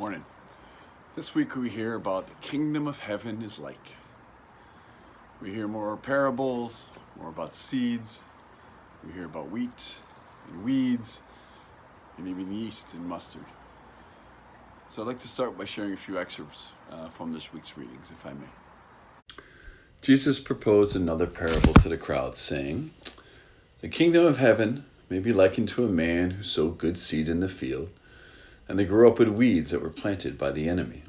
Morning. This week we hear about the kingdom of heaven is like. We hear more parables, more about seeds. We hear about wheat and weeds and even yeast and mustard. So I'd like to start by sharing a few excerpts from this week's readings, if I may. Jesus proposed another parable to the crowd, saying, "The kingdom of heaven may be likened to a man who sowed good seed in the field, and they grew up with weeds that were planted by the enemy.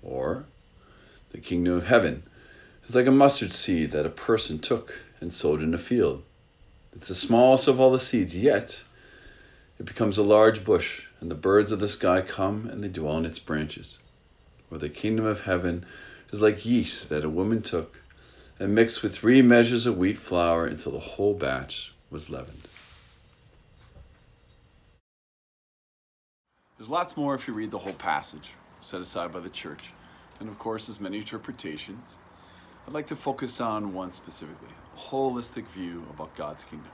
Or, the kingdom of heaven is like a mustard seed that a person took and sowed in a field. It's the smallest of all the seeds, yet it becomes a large bush, and the birds of the sky come and they dwell in its branches. Or the kingdom of heaven is like yeast that a woman took and mixed with 3 measures of wheat flour until the whole batch was leavened." There's lots more if you read the whole passage set aside by the church, and of course there's many interpretations. I'd like to focus on one specifically, a holistic view about God's kingdom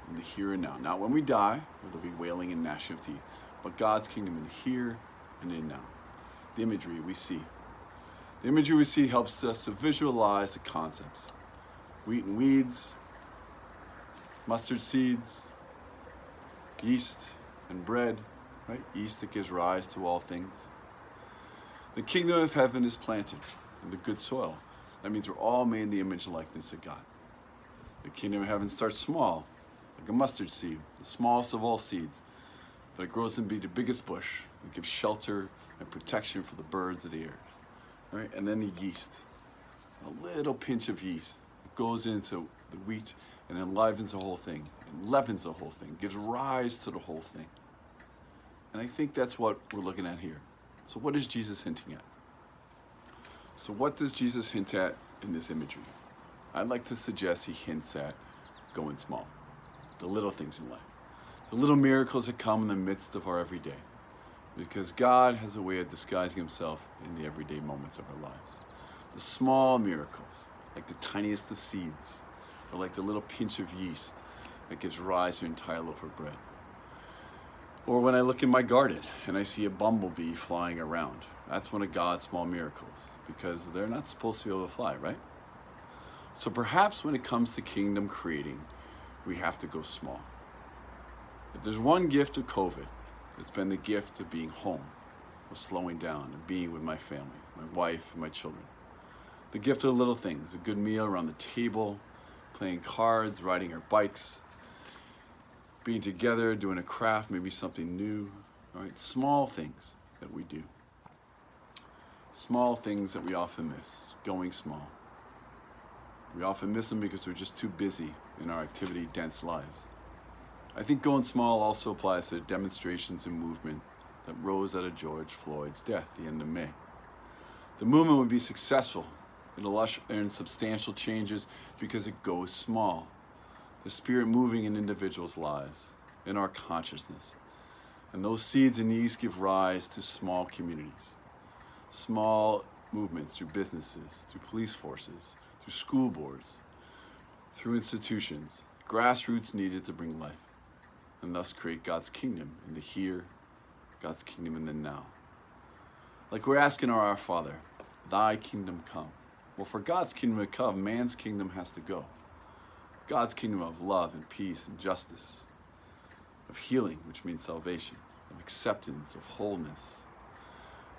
in the here and now. Not when we die, where there'll be wailing and gnashing of teeth, but God's kingdom in the here and in now. The imagery we see. The imagery we see helps us to visualize the concepts. Wheat and weeds, mustard seeds, yeast and bread, right? Yeast that gives rise to all things. The kingdom of heaven is planted in the good soil. That means we're all made in the image and likeness of God. The kingdom of heaven starts small, like a mustard seed, the smallest of all seeds, but it grows to be the biggest bush that gives shelter and protection for the birds of the air. Right? And then the yeast, a little pinch of yeast that goes into the wheat and enlivens the whole thing, and leavens the whole thing, gives rise to the whole thing. And I think that's what we're looking at here. So what is Jesus hinting at? So what does Jesus hint at in this imagery? I'd like to suggest he hints at going small, the little things in life, the little miracles that come in the midst of our everyday. Because God has a way of disguising himself in the everyday moments of our lives. The small miracles, like the tiniest of seeds, or like the little pinch of yeast that gives rise to an entire loaf of bread. Or when I look in my garden and I see a bumblebee flying around. That's one of God's small miracles, because they're not supposed to be able to fly, right? So perhaps when it comes to kingdom creating, we have to go small. If there's one gift of COVID, it's been the gift of being home, of slowing down and being with my family, my wife and my children. The gift of the little things, a good meal around the table, playing cards, riding our bikes, being together, doing a craft, maybe something new. All right, small things that we do. Small things that we often miss, going small. We often miss them because we're just too busy in our activity-dense lives. I think going small also applies to the demonstrations and movement that rose out of George Floyd's death at the end of May. The movement would be successful. It'll usher in substantial changes because it goes small. The spirit moving in individuals' lives, in our consciousness. And those seeds and yeast give rise to small communities. Small movements through businesses, through police forces, through school boards, through institutions. Grassroots needed to bring life, and thus create God's kingdom in the here, God's kingdom in the now. Like we're asking our Father, thy kingdom come. Well, for God's kingdom to come, man's kingdom has to go. God's kingdom of love and peace and justice, of healing, which means salvation, of acceptance, of wholeness.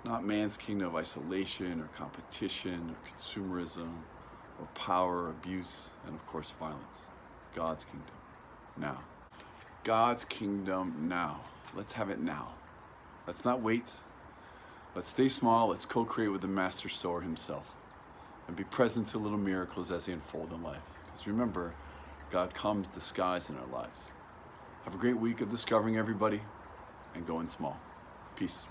Not man's kingdom of isolation or competition or consumerism or power or abuse and of course violence. God's kingdom now. God's kingdom now. Let's have it now. Let's not wait. Let's stay small. Let's co-create with the master sower himself and be present to little miracles as they unfold in life. Because remember, God comes disguised in our lives. Have a great week of discovering everybody and going small. Peace.